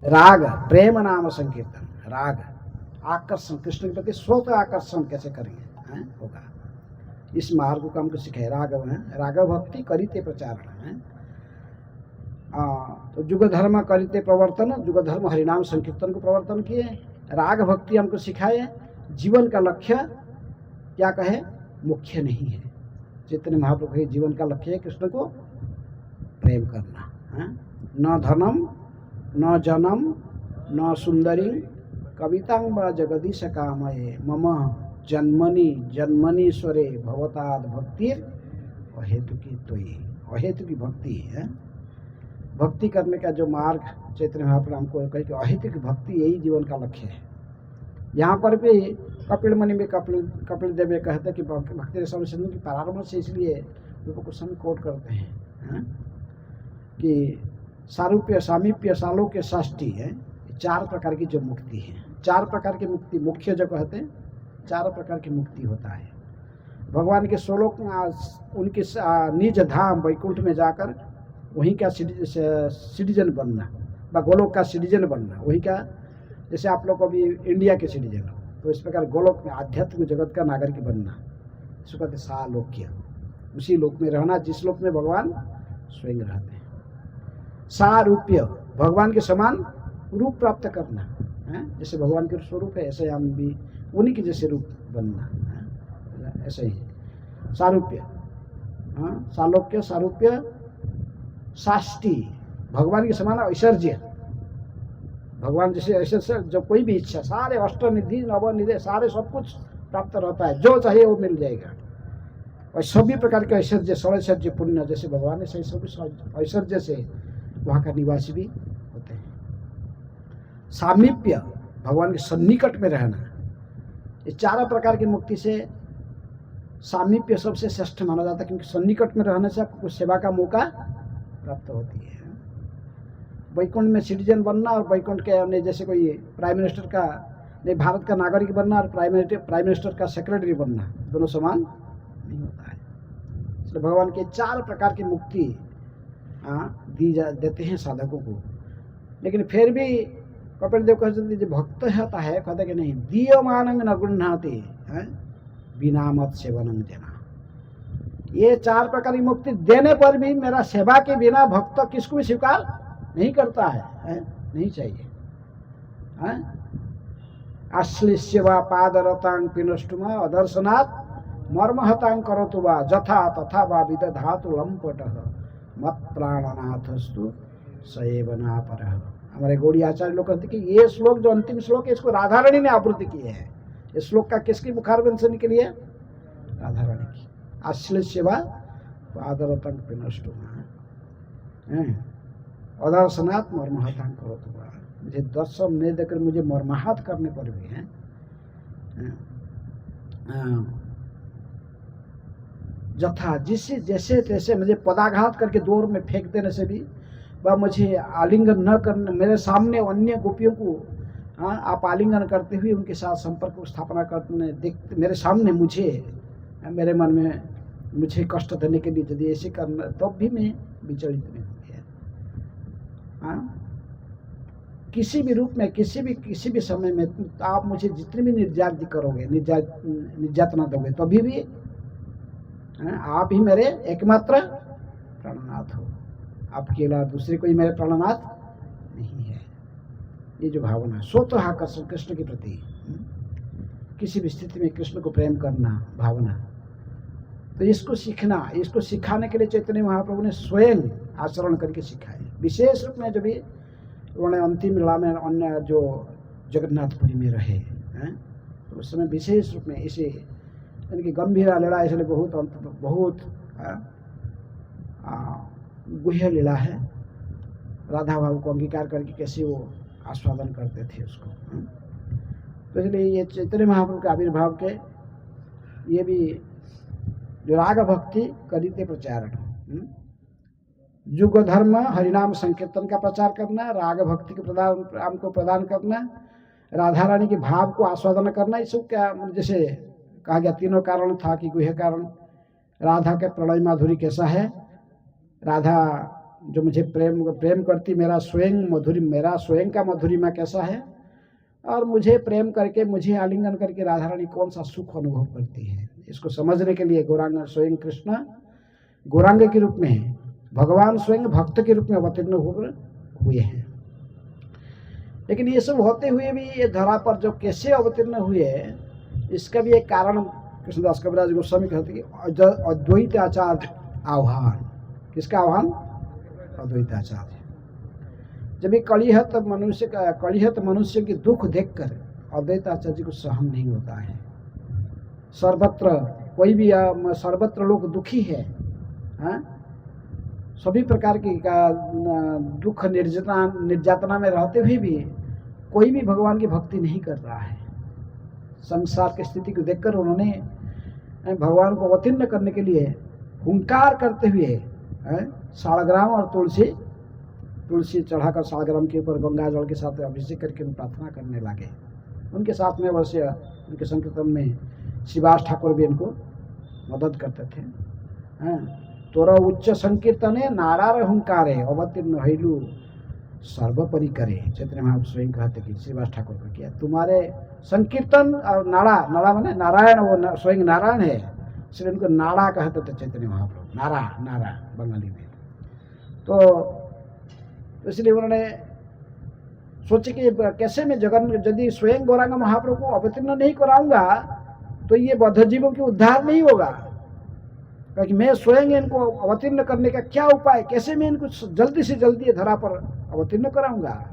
राग प्रेम नाम संकीर्तन, राग आकर्षण, कृष्ण के प्रति स्वतः आकर्षण कैसे करेंगे होगा, इस मार्ग को हमको सिखाए। राघव है, राघव भक्ति करिते प्रचारण है। तो जुग धर्म करिते प्रवर्तन, जुग धर्म हरिनाम संकीर्तन को प्रवर्तन किए। राग भक्ति हमको सिखाए। जीवन का लक्ष्य क्या कहे, मुख्य नहीं है। चैतन्य महाप्रभु के जीवन का लक्ष्य है कृष्ण को प्रेम करना है। न धनम न जनम न सुंदरी कवितांग जगदीश कामये मम जन्मनि जन्मनीश्वरे भवताद भक्तिर अहेतुकी तोयि। अहेतुकी भक्ति है। भक्ति करने का जो मार्ग चैतन्य महाप्रभु हमको कहे कि अहेतुकी भक्ति यही जीवन का लक्ष्य है। यहाँ पर भी कपिल मुनि में कपिल देव कहते हैं कि भक्ति रसम सिंधु की प्रारंभ से, इसलिए रूप गोस्वामी कोट करते हैं कि सारूप्य सामीप्य सालोक्य षष्ठी है। 4 प्रकार की जो मुक्ति है, 4 प्रकार की मुक्ति मुख्य जो कहते हैं, 4 प्रकार की मुक्ति होता है। भगवान के स्वलोक उनके निज धाम वैकुंठ में जाकर वहीं का सिटीजन बनना, गोलोक का सिटीजन बनना, वहीं का, जैसे आप लोग अभी इंडिया के सिटीजन हो, तो इस प्रकार गोलोक में आध्यात्मिक जगत का नागरिक बनना, इसको कहते सालोक्य। उसी लोक में रहना जिस लोक में भगवान स्वयं रहते हैं। सारूप्य, भगवान के समान रूप प्राप्त करना है। जैसे भगवान के स्वरूप है ऐसे हम भी उन्हीं के जैसे रूप बनना है, ऐसे ही सारूप्य। सालोक्य, सारूप्य। साष्टी, भगवान के समान ऐश्वर्य, भगवान जैसे ऐश्वर्य, जो कोई भी इच्छा, सारे अष्टनिधि नवनिधि सारे सब कुछ प्राप्त रहता है, जो चाहिए वो मिल जाएगा। और सभी प्रकार के ऐश्वर्य, षड़ैश्वर्य पुण्य जैसे भगवान है, सभी ऐश्वर्य से वहाँ का निवासी भी होते हैं। सामीप्य, भगवान के सन्निकट में रहना। ये 4 प्रकार की मुक्ति से सामीप्य सबसे श्रेष्ठ माना जाता है, क्योंकि सन्निकट में रहने से आपको सेवा का मौका प्राप्त होती है। वैकुंठ में सिटीजन बनना और वैकुंठ के जैसे कोई प्राइम मिनिस्टर का, नहीं, भारत का नागरिक बनना और प्राइम मिनिस्टर का सेक्रेटरी बनना, दोनों समान नहीं होता है। इसलिए भगवान के 4 प्रकार की मुक्ति देते हैं साधकों को। लेकिन फिर भी कपिल देव कहते जो भक्त होता है, कहते कि नहीं, दीयमानंग न गृह्णाति बिना मत सेवनंग जना। ये 4 प्रकार की मुक्ति देने पर भी मेरा सेवा के बिना भक्त किसको भी स्वीकार नहीं करता है, नहीं चाहिए। आश्लिष्य वा पादरतांग पिनष्टुमा अदर्शनात् मर्महतांग करोतु वा जथा तथा वा विदधातु लंपटः मत प्राणनाथस्तु सएवना परः। हमारे गौड़ी आचार्य लोग कहते कि ये श्लोक जो अंतिम श्लोक है, इसको राधा रानी ने आवृत्ति किए हैं। इस श्लोक का किसकी मुखारविंद से निकली है? राधा रानी की। आश्लिष्य वा पादरतांग पिनष्टुमा अदर्शनात् मर्माहतांग करोतु वा। मुझे दर्शन नहीं देकर मुझे मर्माहत करने पर भी है, जथा जिससे जैसे तैसे मुझे पदाघात करके दूर में फेंक देने से भी, वह मुझे आलिंगन न करने, मेरे सामने अन्य गोपियों को आप आलिंगन करते हुए उनके साथ संपर्क स्थापना करने देखते, मेरे सामने मुझे, मेरे मन में मुझे कष्ट देने के लिए यदि ऐसे करना, तो भी मैं विचलित नहीं हूँ। किसी भी रूप में, किसी भी समय में आप मुझे जितनी भी निर्यात करोगे, निर्यातना दोगे, तो अभी भी आप ही मेरे एकमात्र प्राणनाथ हो। आपके अलावा दूसरे कोई मेरे प्राणनाथ नहीं है। ये जो भावना, स्वतः आकर्षण कृष्ण के प्रति, किसी भी स्थिति में कृष्ण को प्रेम करना भावना, तो इसको सीखना, इसको सिखाने के लिए चैतन्य महाप्रभु ने स्वयं आचरण करके सिखाए। विशेष रूप में जब भी उन्होंने अंतिम लीला में अन्य जो जगन्नाथपुरी में रहे तो उस समय विशेष रूप में इसे, यानी गंभीर लीला, इसलिए बहुत गुह्य लीला है। राधा भाव को अंगीकार करके कैसे वो आस्वादन करते थे उसको। तो इसलिए ये चैतन्य महाप्रभु के आविर्भाव के, ये भी जो राग भक्ति करिते प्रचारण, युग धर्म हरिनाम संकीर्तन का प्रचार करना, राग भक्ति के प्रदान को प्रदान करना, राधा रानी के भाव को आस्वादन करना, ये सब क्या, जैसे कहा गया 3 कारण था कि गुह्य कारण राधा के प्रणय माधुरी कैसा है, राधा जो मुझे प्रेम करती, मेरा स्वयं का मधुरिमा कैसा है, और मुझे प्रेम करके, मुझे आलिंगन करके राधा रानी कौन सा सुख अनुभव करती है, इसको समझने के लिए गौरांग स्वयं कृष्ण गौरांग के रूप में है, भगवान स्वयं भक्त के रूप में अवतीर्ण हुए हैं। लेकिन ये सब होते हुए भी ये धरा पर जो कैसे अवतीर्ण हुए, इसका भी एक कारण कृष्णदास कविराज गोस्वामी कहते कि अद्वैताचार्य आह्वान। किसका आह्वान? अद्वैताचार्य। जब ये कलिहत मनुष्य की दुख देखकर अद्वैताचार्य को सहन नहीं होता है। सर्वत्र लोग दुखी है, सभी प्रकार की दुख निर्यातना में रहते हुए भी कोई भी भगवान की भक्ति नहीं कर रहा है। संसार की स्थिति को देखकर उन्होंने भगवान को अवतीर्ण करने के लिए हुंकार करते हुए सालग्राम और तुलसी चढ़ाकर सालग्राम के ऊपर गंगा जल के साथ अभिषेक करके प्रार्थना करने लगे। उनके साथ में अवश्य उनके संकीर्तन में शिवास ठाकुर भी इनको मदद करते थे। तोरा उच्च संकीर्तने नारार हुंकारे अवतीर्ण हैलू सर्वपरि करे। चैतन्य महाप्रभु स्वयं कहते कि शिवास ठाकुर को किया, तुम्हारे संकीर्तन और नाड़ा माने नारायण, वो स्वयं नारायण है, इसलिए उनको नाड़ा कहते थे चैतन्य महाप्रभु। नारा बंगाली में। तो इसलिए उन्होंने सोचे कि कैसे मैं यदि स्वयं गौरांग महाप्रभु को अवतीर्ण नहीं कराऊंगा तो ये बद्ध जीवों की उद्धार नहीं होगा, क्योंकि मैं स्वयं इनको अवतीर्ण करने का क्या उपाय, कैसे मैं इनको जल्दी से जल्दी धरा पर अवतीर्ण कराऊंगा।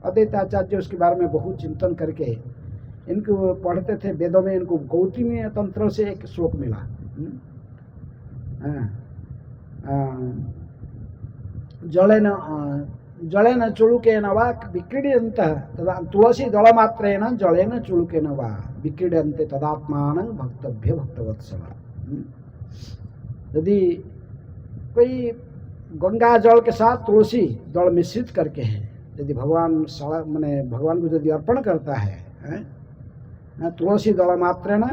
अद्वैताचार्य उसके बारे में बहुत चिंतन करके इनको पढ़ते थे वेदों में। इनको गौतमी तंत्र से एक श्लोक मिला, जलेन चुलुकेन वा विक्रीड्यन्तः तदा तुलसी दलमात्रेण जलेन चुलुकेन वा विक्रीड्यन्ते तदात्मानं भक्तभ्य भक्तवत्सल। यदि कोई गंगा जल के साथ तुलसी दल मिश्रित करके है, यदि भगवान को यदि अर्पण करता है, तुलसी दल मात्रेण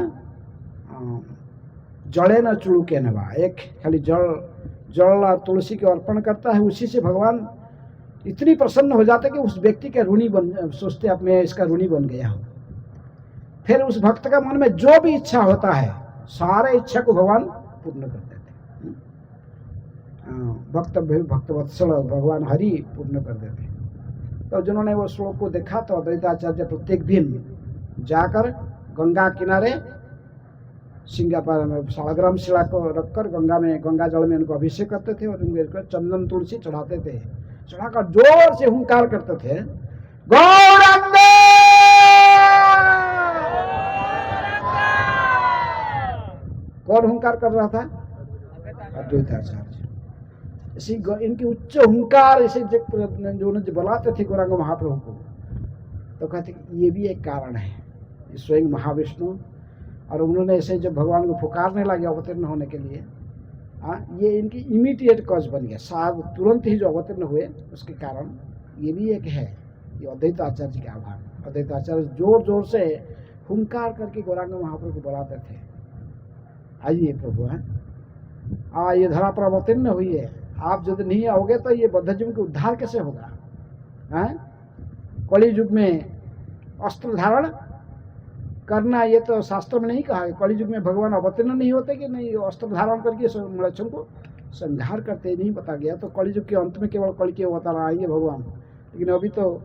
जलेन चुलुकेन वा, एक खाली जल और तुलसी के अर्पण करता है, उसी से भगवान इतनी प्रसन्न हो जाते कि उस व्यक्ति के ऋणी सोचते अब मैं इसका ऋणी बन गया हूँ। फिर उस भक्त का मन में जो भी इच्छा होता है सारे इच्छा को भगवान पूर्ण कर देते। भक्तवत्सल भगवान हरि पूर्ण कर देते। तो जिन्होंने वो श्लोक को देखा तो अद्वैताचार्य प्रत्येक दिन जाकर गंगा किनारे सालग्राम शिला को रखकर गंगा जल में उनको अभिषेक करते थे और उनको चंदन तुलसी चढ़ाते थे। चढ़ाकर जोर से हुंकार करते थे, गौरांग। कौन हुंकार कर रहा था? अद्वैताचार्य। इसी इनकी उच्च हुंकार इसे जो बुलाते थे गौरांग महाप्रभु को, तो कहते ये भी एक कारण है, स्वयं महाविष्णु। और उन्होंने ऐसे जब भगवान को पुकारने लगे अवतीर्ण होने के लिए, ये इनकी इमीडिएट कॉज बन गया। साहब तुरंत ही जो अवतीर्ण हुए उसके कारण ये भी एक है, ये अद्वैताचार्य के आभार। अद्वैताचार्य जोर जोर से हुंकार करके गौरांग महाप्रभु को बुलाते थे, आइए प्रभु हैं, ये धरा पर अवतीर्ण हुई है, आप यदि नहीं आओगे तो ये बद्ध जीव का उद्धार कैसे होगा। कलि युग में अस्त्र धारण करना, ये तो शास्त्र में नहीं कहा है। कलि युग में भगवान अवतीर्ण नहीं होते कि नहीं अस्त्र धारण करके मनुष्यों को संहार करते, नहीं बता गया। तो कलि युग के अंत में केवल कल के अवतार आएंगे भगवान, लेकिन अभी तो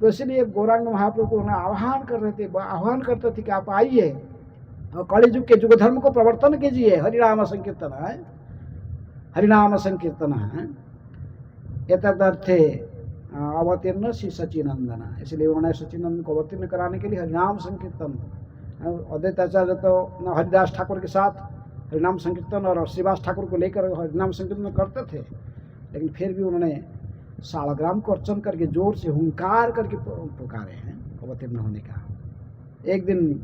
तो इसलिए गौरांग महाप्रभु को आह्वान करते थे कि आप आइए और कलि युग के युग धर्म को प्रवर्तन कीजिए। हरिनाम संकीर्तन है, हरिनाम संकीर्तन है एतदर्थे अवतीर्ण श्री सचिनंदन। इसलिए उन्होंने सचिनंदन को अवतीर्ण कराने के लिए हरिनाम संकीर्तन। अद्वैताचार्य तो हरिदास ठाकुर के साथ हरिनाम संकीर्तन और श्रीवास ठाकुर को लेकर हरिनाम संकीर्तन करते थे, लेकिन फिर भी उन्होंने सालग्राम को अर्चन करके जोर से हुंकार करके पुकारे हैं अवतीर्ण होने का। एक दिन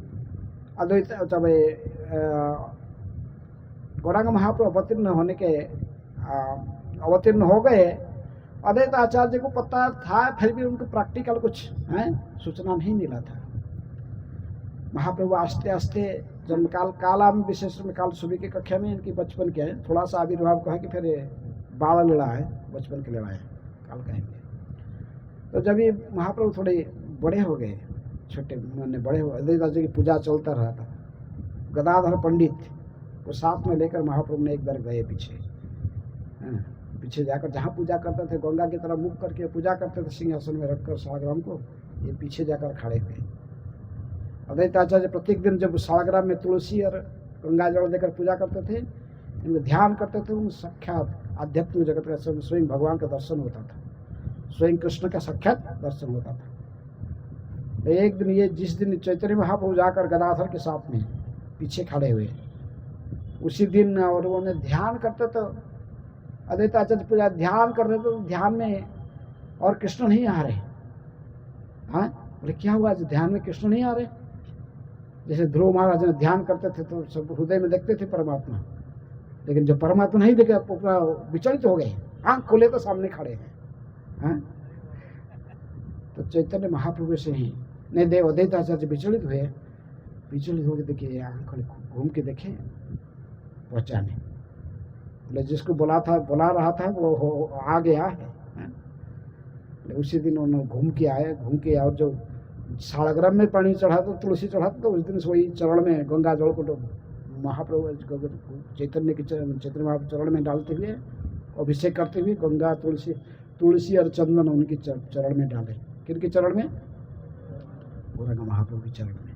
गौरांग महाप्रभु अवतीर्ण हो गए। अद्वैताचार्य को पता था, फिर भी उनको प्रैक्टिकल कुछ सूचना नहीं मिला था। महाप्रभु आस्ते आस्ते जन्मकाल काला में, विशेष में काल सुबह की कक्षा में इनकी बचपन के थोड़ा सा आविर्भाव कहा कि फिर बाल लेड़ा है, बचपन के लेड़ा है, काल कहेंगे। तो जब ये महाप्रभु थोड़े बड़े हो गए, छोटे मैंने बड़े हो, अद्वैत जी की पूजा चलता रहा था, गदाधर पंडित को साथ में लेकर महाप्रभु ने एक बार गए पीछे, पीछे जाकर जहाँ पूजा करते थे, गंगा की तरफ मुख करके पूजा करते थे सिंहासन में रखकर शालग्राम को, ये पीछे जाकर खड़े हुए। अद्वैत आचार्य प्रत्येक दिन जब शालग्राम में तुलसी और गंगा जल देकर पूजा करते थे, इनमें ध्यान करते थे, उन साक्षात आध्यात्मिक जगत का स्वयं भगवान का दर्शन होता था, स्वयं कृष्ण का साक्षात दर्शन होता था। एक दिन ये जिस दिन चैतन्य महाप्रभु जाकर गदाधर के साथ में पीछे खड़े हुए, उसी दिन और उन्होंने ध्यान करते तो अद्वैत आचार्य पूजा ध्यान कर रहे थे, तो ध्यान में और कृष्ण नहीं आ रहे। हाँ, बोले क्या हुआ, ध्यान में कृष्ण नहीं आ रहे? जैसे ध्रुव महाराज ने ध्यान करते थे तो सब हृदय में देखते थे परमात्मा, लेकिन जब परमात्मा नहीं देखे पूरा विचलित हो गए, आंख खोले तो सामने खड़े हैं। हाँ? तो चैतन्य महाप्रभु से ही नहीं देव अद्वैत आचार्य विचलित हुए, विचलित होकर देखिए आंख घूम के देखे, पहचाने, बोले जिसको बुला रहा था वो आ गया है। उसी दिन उन्होंने घूम के आए, और जो शालग्राम में पानी चढ़ा तो तुलसी चढ़ा तो उस दिन वही चरण में गंगा जल को महाप्रभु चैतन्य महाप्रभु चरण में डालते हुए, अभिषेक करते हुए गंगा तुलसी और चंदन उनकी चरण में डाले। किनके चरण में? गौरांग महाप्रभु के चरण में।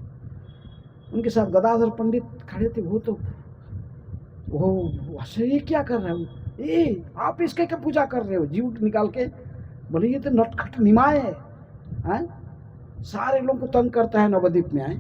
उनके साथ गदाधर पंडित खड़े थे, वो ये क्या कर रहे हो, ये आप इसके क्या पूजा कर रहे हो? जीव निकाल के बोले ये तो नटखट निमाय है, सारे लोगों को तंग करता है, नवद्वीप में आए।